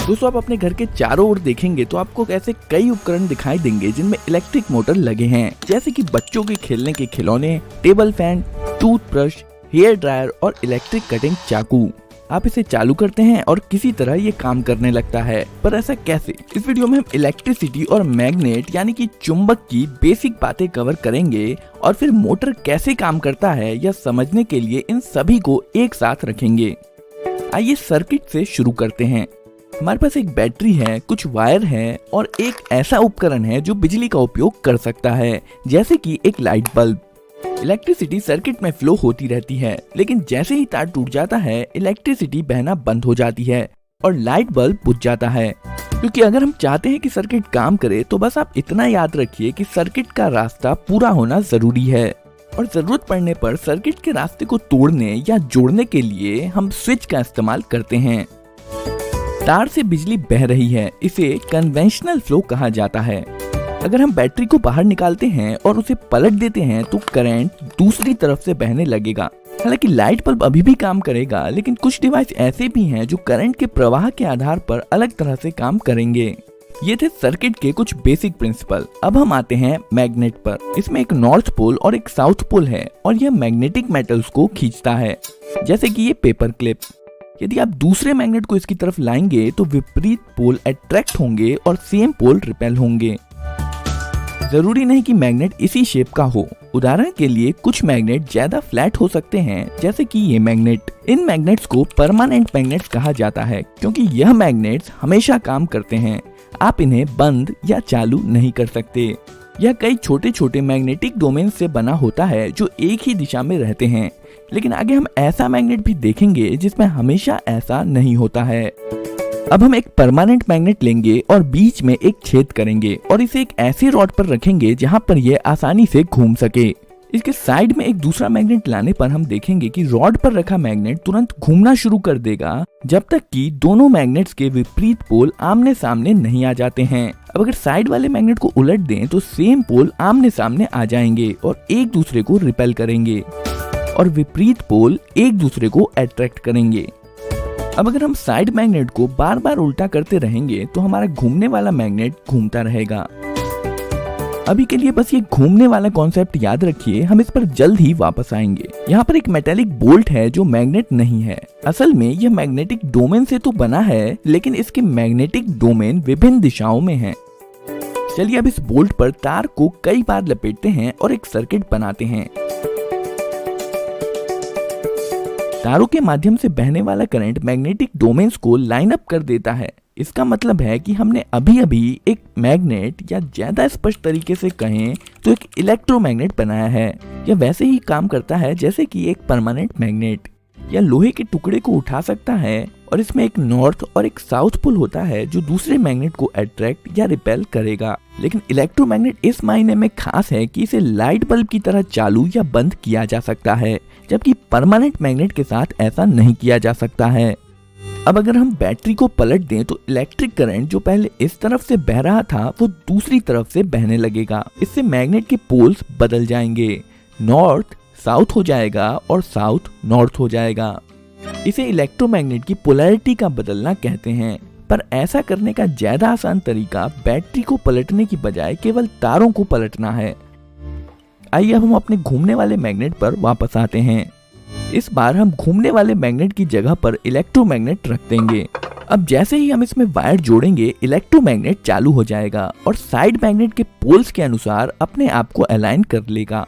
दोस्तों आप अपने घर के चारों ओर देखेंगे तो आपको ऐसे कई उपकरण दिखाई देंगे जिनमें इलेक्ट्रिक मोटर लगे हैं, जैसे कि बच्चों के खेलने के खिलौने, table fan, toothbrush, hair dryer और इलेक्ट्रिक कटिंग चाकू। आप इसे चालू करते हैं और किसी तरह ये काम करने लगता है, पर ऐसा कैसे? इस वीडियो में हम इलेक्ट्रिसिटी और मैग्नेट यानी कि चुंबक की बेसिक बातें कवर करेंगे और फिर मोटर कैसे काम करता है यह समझने के लिए इन सभी को एक साथ रखेंगे। आइए सर्किट से शुरू करते हैं। हमारे पास एक बैटरी है, कुछ वायर है और एक ऐसा उपकरण है जो बिजली का उपयोग कर सकता है, जैसे कि एक लाइट बल्ब। इलेक्ट्रिसिटी सर्किट में फ्लो होती रहती है, लेकिन जैसे ही तार टूट जाता है इलेक्ट्रिसिटी बहना बंद हो जाती है और लाइट बल्ब बुझ जाता है। क्योंकि अगर हम चाहते हैं कि सर्किट काम करे तो बस आप इतना याद रखिए कि सर्किट का रास्ता पूरा होना जरूरी है और जरूरत पड़ने पर सर्किट के रास्ते को तोड़ने या जोड़ने के लिए हम स्विच का इस्तेमाल करते हैं। तार से बिजली बह रही है, इसे कन्वेंशनल फ्लो कहा जाता है। अगर हम बैटरी को बाहर निकालते हैं और उसे पलट देते हैं तो करंट दूसरी तरफ से बहने लगेगा। हालांकि लाइट बल्ब अभी भी काम करेगा, लेकिन कुछ डिवाइस ऐसे भी हैं जो करंट के प्रवाह के आधार पर अलग तरह से काम करेंगे। ये थे सर्किट के कुछ बेसिक प्रिंसिपल। अब हम आते हैं मैग्नेट पर। इसमें एक नॉर्थ पोल और एक साउथ पोल है और यह मैग्नेटिक मेटल्स को खींचता है, जैसे कि ये पेपर क्लिप। यदि आप दूसरे मैग्नेट को इसकी तरफ लाएंगे तो विपरीत पोल अट्रैक्ट होंगे और सेम पोल रिपेल होंगे। जरूरी नहीं कि मैग्नेट इसी शेप का हो। उदाहरण के लिए कुछ मैग्नेट ज्यादा फ्लैट हो सकते हैं, जैसे कि ये मैग्नेट। इन मैग्नेट्स को परमानेंट मैग्नेट्स कहा जाता है क्योंकि यह मैग्नेट्स हमेशा काम करते हैं। आप इन्हें बंद या चालू नहीं कर सकते। यह कई छोटे छोटे मैग्नेटिक डोमेन से बना होता है जो एक ही दिशा में रहते हैं, लेकिन आगे हम ऐसा मैग्नेट भी देखेंगे जिसमें हमेशा ऐसा नहीं होता है। अब हम एक परमानेंट मैग्नेट लेंगे और बीच में एक छेद करेंगे और इसे एक ऐसे रॉड पर रखेंगे जहां पर यह आसानी से घूम सके। इसके साइड में एक दूसरा मैग्नेट लाने पर हम देखेंगे कि रॉड पर रखा मैग्नेट तुरंत घूमना शुरू कर देगा जब तक कि दोनों मैग्नेट्स के विपरीत पोल आमने सामने नहीं आ जाते हैं। अब अगर साइड वाले मैग्नेट को उलट दें तो सेम पोल आमने सामने आ जाएंगे और एक दूसरे को रिपेल करेंगे और विपरीत पोल एक दूसरे को अट्रैक्ट करेंगे। अब अगर हम साइड मैग्नेट को बार बार उल्टा करते रहेंगे तो हमारा घूमने वाला मैग्नेट घूमता रहेगा। अभी के लिए बस ये घूमने वाला कॉन्सेप्ट याद रखिए, हम इस पर जल्द ही वापस आएंगे। यहाँ पर एक मेटेलिक बोल्ट है जो मैग्नेट नहीं है। असल में यह मैग्नेटिक डोमेन से तो बना है, लेकिन इसके मैग्नेटिक डोमेन विभिन्न दिशाओं में है। चलिए अब इस बोल्ट पर तार को कई बार लपेटते हैं और एक सर्किट बनाते हैं। तारों के माध्यम से बहने वाला करंट मैग्नेटिक डोमेन्स को लाइन अप कर देता है। इसका मतलब है कि हमने अभी अभी एक मैग्नेट, या ज्यादा स्पष्ट तरीके से कहें तो एक इलेक्ट्रोमैग्नेट बनाया है। यह वैसे ही काम करता है जैसे कि एक परमानेंट मैग्नेट। यह लोहे के टुकड़े को उठा सकता है और इसमें एक नॉर्थ और एक साउथ पोल होता है जो दूसरे मैग्नेट को अट्रैक्ट या रिपेल करेगा। लेकिन इलेक्ट्रोमैग्नेट इस मायने में खास है कि इसे लाइट बल्ब की तरह चालू या बंद किया जा सकता है, जबकि परमानेंट मैग्नेट के साथ ऐसा नहीं किया जा सकता है। अब अगर हम बैटरी को पलट दें तो इलेक्ट्रिक करंट जो पहले इस तरफ से बह रहा था वो दूसरी तरफ से बहने लगेगा। इससे मैग्नेट के पोल्स बदल जाएंगे, नॉर्थ साउथ हो जाएगा और साउथ नॉर्थ हो जाएगा। इसे इलेक्ट्रोमैग्नेट की पोलैरिटी का बदलना कहते हैं। पर ऐसा करने का ज्यादा आसान तरीका बैटरी को पलटने की बजाय केवल तारों को पलटना है। आइए अब हम अपने घूमने वाले मैग्नेट पर वापस आते हैं। इस बार हम घूमने वाले मैग्नेट की जगह पर इलेक्ट्रोमैग्नेट रख देंगे। अब जैसे ही हम इसमें वायर जोड़ेंगे इलेक्ट्रोमैग्नेट चालू हो जाएगा और साइड मैग्नेट के पोल्स के अनुसार अपने आप को अलाइन कर लेगा।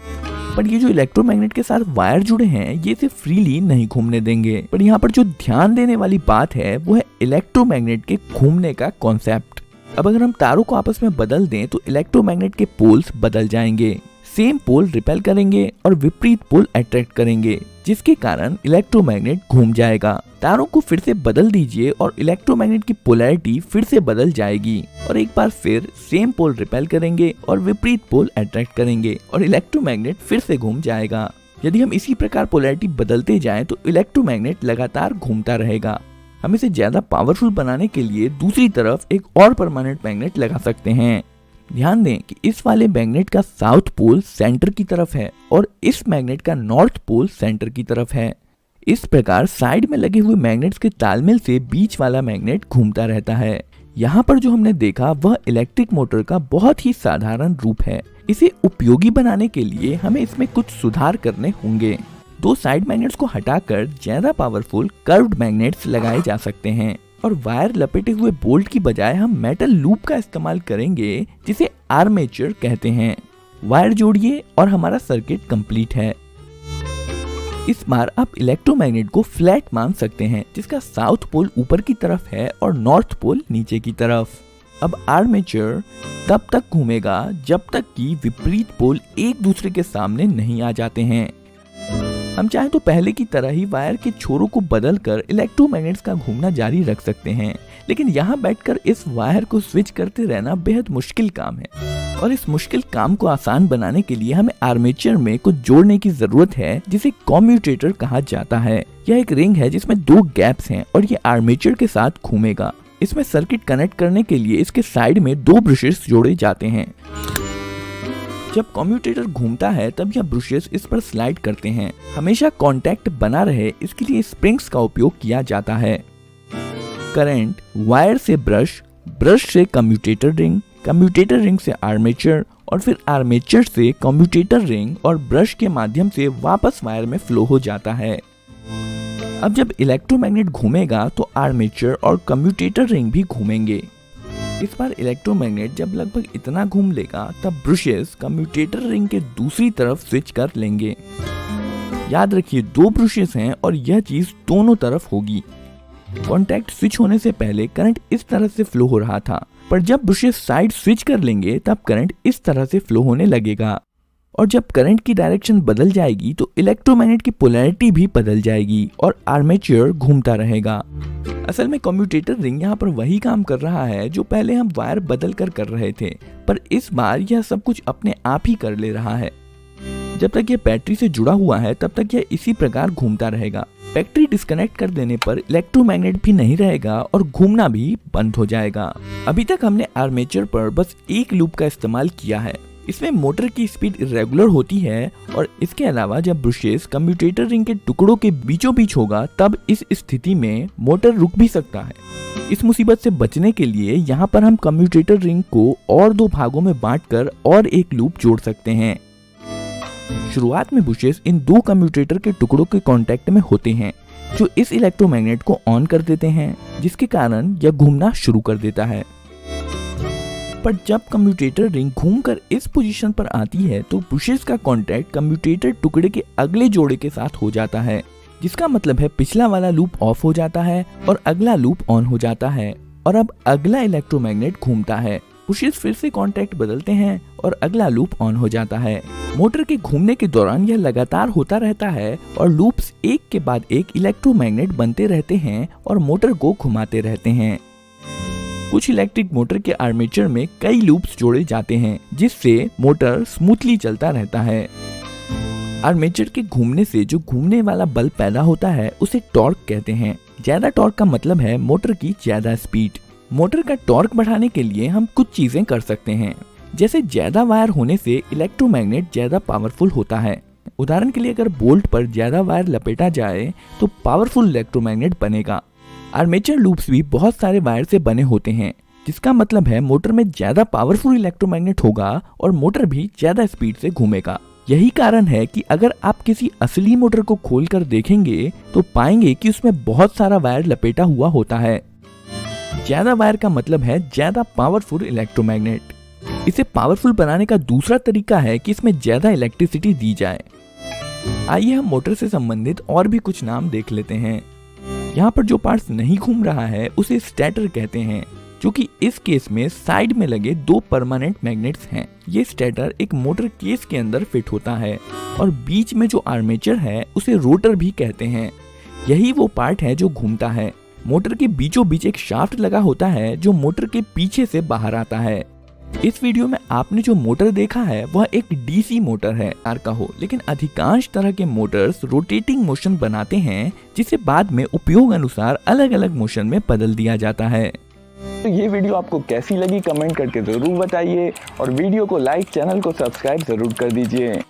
पर ये जो इलेक्ट्रोमैग्नेट के साथ वायर जुड़े हैं ये इसे फ्रीली नहीं घूमने देंगे। पर यहाँ पर जो ध्यान देने वाली बात है वो है इलेक्ट्रोमैग्नेट के घूमने का कॉन्सेप्ट। अब अगर हम तारों को आपस में बदल दें तो इलेक्ट्रोमैग्नेट के पोल्स बदल जाएंगे। सेम पोल रिपेल करेंगे और विपरीत पोल अट्रैक्ट करेंगे, जिसके कारण इलेक्ट्रोमैग्नेट घूम जाएगा। तारों को फिर से बदल दीजिए और इलेक्ट्रोमैग्नेट की पोलैरिटी फिर से बदल जाएगी और एक बार फिर सेम पोल रिपेल करेंगे और विपरीत पोल अट्रैक्ट करेंगे और इलेक्ट्रोमैग्नेट फिर से घूम जाएगा। यदि हम इसी प्रकार पोलैरिटी बदलते जाएं तो इलेक्ट्रोमैग्नेट लगातार घूमता रहेगा। हम इसे ज्यादा पावरफुल बनाने के लिए दूसरी तरफ एक और परमानेंट मैग्नेट लगा सकते हैं। ध्यान दें कि इस वाले मैग्नेट का साउथ पोल सेंटर की तरफ है और इस मैग्नेट का नॉर्थ पोल सेंटर की तरफ है। इस प्रकार साइड में लगे हुए मैग्नेट्स के तालमेल से बीच वाला मैग्नेट घूमता रहता है। यहाँ पर जो हमने देखा वह इलेक्ट्रिक मोटर का बहुत ही साधारण रूप है। इसे उपयोगी बनाने के लिए हमें इसमें कुछ सुधार करने होंगे। दो साइड मैग्नेट्स को हटाकर ज्यादा पावरफुल कर्व्ड मैग्नेट्स लगाए जा सकते हैं और वायर लपेटे हुए बोल्ट की बजाय हम मेटल लूप का इस्तेमाल करेंगे जिसे आर्मेचर कहते हैं। वायर जोड़िए और हमारा सर्किट कंप्लीट है। इस बार आप इलेक्ट्रोमैग्नेट को फ्लैट मान सकते हैं जिसका साउथ पोल ऊपर की तरफ है और नॉर्थ पोल नीचे की तरफ। अब आर्मेचर तब तक घूमेगा जब तक कि विपरीत पोल एक दूसरे के सामने नहीं आ जाते हैं। हम चाहे तो पहले की तरह ही वायर के छोरों को बदलकर इलेक्ट्रोमैग्नेट्स का घूमना जारी रख सकते हैं, लेकिन यहाँ बैठकर इस वायर को स्विच करते रहना बेहद मुश्किल काम है और इस मुश्किल काम को आसान बनाने के लिए हमें आर्मेचर में कुछ जोड़ने की जरूरत है जिसे कम्यूटेटर कहा जाता है। यह एक रिंग है जिसमें दो गैप्स हैं और ये आर्मेचर के साथ घूमेगा। इसमें सर्किट कनेक्ट करने के लिए इसके साइड में दो ब्रशेस जोड़े जाते हैं। जब कम्यूटेटर घूमता है तब यह ब्रशेस इस पर स्लाइड करते हैं। हमेशा कांटेक्ट बना रहे इसके लिए स्प्रिंग्स का उपयोग किया जाता है। करंट वायर से ब्रश, ब्रश से कम्यूटेटर रिंग से आर्मेचर और फिर आर्मेचर से कम्यूटेटर रिंग और ब्रश के माध्यम से वापस वायर में फ्लो हो जाता है। अब जब इलेक्ट्रोमैग्नेट घूमेगा तो आर्मेचर और कम्यूटेटर रिंग भी घूमेंगे। इस बार इलेक्ट्रोमैग्नेट जब लगभग इतना घूम लेगा तब ब्रशेस कम्यूटेटर रिंग के दूसरी तरफ स्विच कर लेंगे। याद रखिए दो ब्रशेस हैं और यह चीज दोनों तरफ होगी। कॉन्टैक्ट स्विच होने से पहले करंट इस तरह से फ्लो हो रहा था, पर जब ब्रशेस साइड स्विच कर लेंगे तब करंट इस तरह से फ्लो होने लगेगा और जब करंट की डायरेक्शन बदल जाएगी तो इलेक्ट्रोमैग्नेट की पोलैरिटी भी बदल जाएगी और आर्मेचर घूमता रहेगा। असल में कम्यूटेटर रिंग यहाँ पर वही काम कर रहा है जो पहले हम वायर बदल कर रहे थे, पर इस बार यह सब कुछ अपने आप ही कर ले रहा है। जब तक यह बैटरी से जुड़ा हुआ है तब तक यह इसी प्रकार घूमता रहेगा। बैटरी डिस्कनेक्ट कर देने पर इलेक्ट्रोमैग्नेट भी नहीं रहेगा और घूमना भी बंद हो जाएगा। अभी तक हमने आर्मेचर पर बस एक लूप का इस्तेमाल किया है। इसमें मोटर की स्पीड इरेगुलर होती है और इसके अलावा जब ब्रशेस कम्यूटेटर रिंग के टुकड़ों के बीचों बीच होगा तब इस स्थिति में मोटर रुक भी सकता है। इस मुसीबत से बचने के लिए यहाँ पर हम कम्यूटेटर रिंग को और दो भागों में बांटकर और एक लूप जोड़ सकते हैं। शुरुआत में ब्रशेस इन दो कम्यूटेटर के टुकड़ों के कांटेक्ट में होते हैं जो इस इलेक्ट्रोमैग्नेट को ऑन कर देते हैं, जिसके कारण यह घूमना शुरू कर देता है। पर जब कम्यूटेटर रिंग घूमकर इस पोजीशन पर आती है तो ब्रशेस का कांटेक्ट कम्यूटेटर टुकड़े के अगले जोड़े के साथ हो जाता है, जिसका मतलब है पिछला वाला लूप ऑफ हो जाता है और अगला लूप ऑन हो जाता है और अब अगला इलेक्ट्रोमैग्नेट घूमता है। ब्रशेस फिर से कांटेक्ट बदलते हैं और अगला लूप ऑन हो जाता है। मोटर के घूमने के दौरान यह लगातार होता रहता है और लूप्स एक के बाद एक इलेक्ट्रोमैग्नेट बनते रहते हैं और मोटर को घुमाते रहते हैं। कुछ इलेक्ट्रिक मोटर के आर्मेचर में कई लूप्स जोड़े जाते हैं जिससे मोटर स्मूथली चलता रहता है। आर्मेचर के घूमने से जो घूमने वाला बल पैदा होता है उसे टॉर्क कहते हैं। ज्यादा टॉर्क का मतलब है मोटर की ज्यादा स्पीड। मोटर का टॉर्क बढ़ाने के लिए हम कुछ चीजें कर सकते हैं, जैसे ज्यादा वायर होने से इलेक्ट्रोमैग्नेट ज्यादा पावरफुल होता है। उदाहरण के लिए अगर बोल्ट पर ज्यादा वायर लपेटा जाए तो पावरफुल इलेक्ट्रोमैग्नेट बनेगा। आर्मेचर लूप्स भी बहुत सारे वायर से बने होते हैं, जिसका मतलब है मोटर में ज्यादा पावरफुल इलेक्ट्रोमैग्नेट होगा और मोटर भी ज्यादा स्पीड से घूमेगा। यही कारण है कि अगर आप किसी असली मोटर को खोलकर देखेंगे तो पाएंगे कि उसमें बहुत सारा वायर लपेटा हुआ होता है। ज्यादा वायर का मतलब है ज्यादा पावरफुल इलेक्ट्रोमैग्नेट। इसे पावरफुल बनाने का दूसरा तरीका है कि इसमें ज्यादा इलेक्ट्रिसिटी दी जाए। आइए हम मोटर से संबंधित और भी कुछ नाम देख लेते हैं। यहाँ पर जो पार्ट्स नहीं घूम रहा है उसे स्टेटर कहते हैं, जो कि इस केस में साइड में लगे दो परमानेंट मैग्नेट्स हैं। ये स्टेटर एक मोटर केस के अंदर फिट होता है और बीच में जो आर्मेचर है उसे रोटर भी कहते हैं। यही वो पार्ट है जो घूमता है। मोटर के बीचों बीच एक शाफ्ट लगा होता है जो मोटर के पीछे से बाहर आता है। इस वीडियो में आपने जो मोटर देखा है वह एक डीसी मोटर है कार का हो, लेकिन अधिकांश तरह के मोटर्स रोटेटिंग मोशन बनाते हैं जिसे बाद में उपयोग अनुसार अलग अलग मोशन में बदल दिया जाता है। तो ये वीडियो आपको कैसी लगी कमेंट करके जरूर बताइए और वीडियो को लाइक, चैनल को सब्सक्राइब जरूर कर दीजिए।